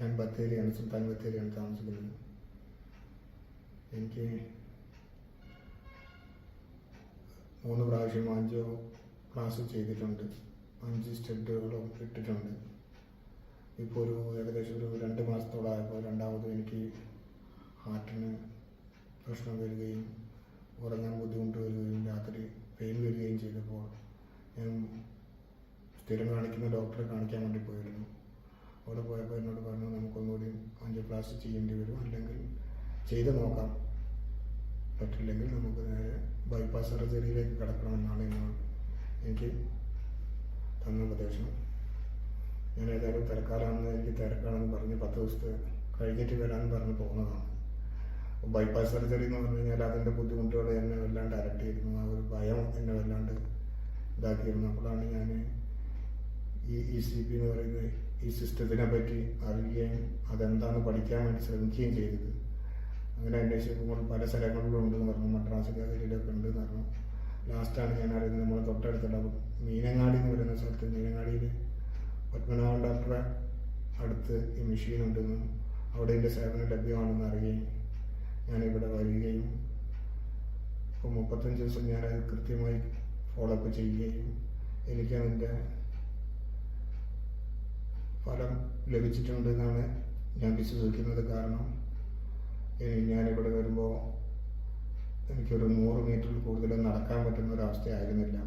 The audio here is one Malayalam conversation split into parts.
ഞാൻ ബത്തേരിയാണ്, സുൽത്താൻ ബത്തേരിയാണ് താമസിക്കുന്നത്. എനിക്ക് 3 പ്രാവശ്യം ആൻജിയോ ക്ലാസ് ചെയ്തിട്ടുണ്ട്. 5 സ്റ്റെഡുകളും ഇട്ടിട്ടുണ്ട്. ഇപ്പോൾ ഏകദേശം 2 മാസത്തോളമായപ്പോൾ രണ്ടാമത് എനിക്ക് ഹാർട്ടിന് പ്രശ്നം വരികയും ഉറങ്ങാൻ ബുദ്ധിമുട്ട് വരികയും രാത്രി പെയിൻ വരികയും ചെയ്തപ്പോൾ ഞാൻ സ്ഥിരം കാണിക്കുന്ന ഡോക്ടറെ കാണിക്കാൻ വേണ്ടി പോയിരുന്നു. അവിടെ പോയപ്പോൾ എന്നോട് പറഞ്ഞു, നമുക്കൊന്നുകൂടി ആൻജിയോപ്ലാസ്റ്റി ചെയ്യേണ്ടി വരും, അല്ലെങ്കിൽ ചെയ്ത് നോക്കാം, പറ്റില്ലെങ്കിൽ നമുക്ക് നേരെ ബൈപ്പാസ് സർജറിയിലേക്ക് കിടക്കണമെന്നാണ് എനിക്ക് തന്ന ഉപദേശം. ഞാൻ ഏതായാലും എനിക്ക് തിരക്കാണെന്ന് പറഞ്ഞ് 10 ദിവസത്തെ കഴിഞ്ഞിട്ട് വരാമെന്ന് പറഞ്ഞ് പോകുന്നതാണ്. ബൈപ്പാസ് സർജറി എന്ന് പറഞ്ഞു കഴിഞ്ഞാൽ അതിൻ്റെ ബുദ്ധിമുട്ടുകൾ എന്നെ വല്ലാണ്ട് അലട്ടിയിരുന്നു. ആ ഒരു ഭയം എന്നെ വല്ലാണ്ട് ഇതാക്കിയിരുന്നു. അപ്പോഴാണ് ഞാൻ ഈ ECP എന്ന് പറയുന്ന ഈ സിസ്റ്റത്തിനെ പറ്റി അറിയുകയും അതെന്താണെന്ന് പഠിക്കാൻ വേണ്ടി ശ്രമിക്കുകയും ചെയ്തത്. അങ്ങനെ അന്വേഷിക്കുമ്പോൾ പല സ്ഥലങ്ങളിലും ഉണ്ടെന്ന് പറഞ്ഞു, മദ്രാസ് കാവേരിയിലൊക്കെ ഉണ്ടെന്ന് പറഞ്ഞു. ലാസ്റ്റാണ് ഞാൻ അറിയുന്നത് നമ്മളെ തൊട്ടടുത്തുള്ള മീനങ്ങാടി എന്ന് പറയുന്ന സ്ഥലത്ത്, മീനങ്ങാടിയിൽ പത്മനാഭൻ ഡോക്ടറെ അടുത്ത് ഈ മെഷീൻ ഉണ്ടെന്നും അവിടെ എൻ്റെ സേവനം ലഭ്യമാണെന്ന് അറിയുകയും ഞാനിവിടെ വരികയും ഇപ്പോൾ 35 ദിവസം ഞാനത് കൃത്യമായി ഫോളോ അപ്പ് ചെയ്യുകയും എനിക്ക് അതിൻ്റെ ഫലം ലഭിച്ചിട്ടുണ്ടെന്നാണ് ഞാൻ വിശ്വസിക്കുന്നത്. കാരണം ഞാനിവിടെ വരുമ്പോൾ എനിക്കൊരു 100 മീറ്ററിൽ കൂടുതൽ നടക്കാൻ പറ്റുന്ന ഒരവസ്ഥയായിരുന്നില്ല.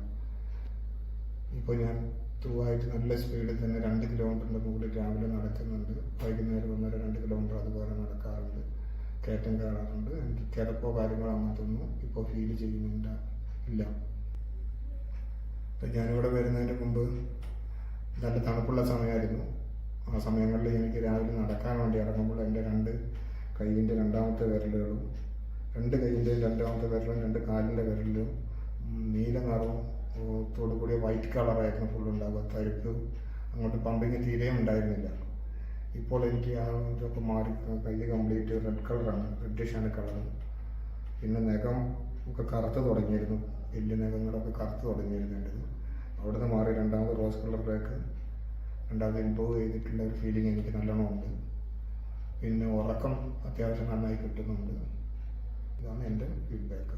ഇപ്പോൾ ഞാൻ ത്രൂവായിട്ട് നല്ല സ്പീഡിൽ തന്നെ 2 കിലോമീറ്ററിൻ്റെ മുകളിൽ രാവിലെ നടക്കുന്നുണ്ട്. വൈകുന്നേരം 1.5-2 കിലോമീറ്റർ അതുപോലെ നടക്കാറുണ്ട്, കയറ്റം കയറാറുണ്ട്. എനിക്ക് കിടപ്പോ കാര്യങ്ങളോ അങ്ങനത്തൊന്നും ഇപ്പോൾ ഫീൽ ചെയ്യുന്നില്ല. ഇപ്പം ഞാനിവിടെ വരുന്നതിന് മുമ്പ് നല്ല തണുപ്പുള്ള സമയമായിരുന്നു. ആ സമയങ്ങളിൽ എനിക്ക് രാവിലെ നടക്കാൻ വേണ്ടി ഇറങ്ങുമ്പോൾ എൻ്റെ 2 കൈയിൻ്റെ രണ്ടാമത്തെ വിരലുകളും 2 കൈയിൻ്റെയും രണ്ടാമത്തെ വിരലും 2 കാലിൻ്റെ വിരലിലും നീല നിറവും തോടുകൂടിയ വൈറ്റ് കളറായിരുന്നു ഫുള്ളുണ്ടാവുക. തരിപ്പ് അങ്ങോട്ട് പമ്പിങ് തീരെയും ഉണ്ടായിരുന്നില്ല. ഇപ്പോൾ എനിക്ക് ആ ഇതൊക്കെ മാറി കൈ കംപ്ലീറ്റ് റെഡ് കളറാണ്, റെഡിഷാണ് കളർ. പിന്നെ നഖം ഒക്കെ കറുത്ത് തുടങ്ങിയിരുന്നു, വലിയ നഖങ്ങളൊക്കെ കറുത്ത് തുടങ്ങിയിരുന്നുണ്ട്. അവിടെ നിന്ന് മാറി രണ്ടാമത് റോസ് കളറിലേക്ക് രണ്ടാമത് ഇമ്പ്രൂവ് ചെയ്തിട്ടുള്ള ഒരു ഫീലിംഗ് എനിക്ക് നല്ലോണം ഉണ്ട്. പിന്നെ ഉറക്കം അത്യാവശ്യം നന്നായി കിട്ടുന്നുണ്ട്. ഇതാണ് എൻ്റെ ഫീഡ്ബാക്ക്.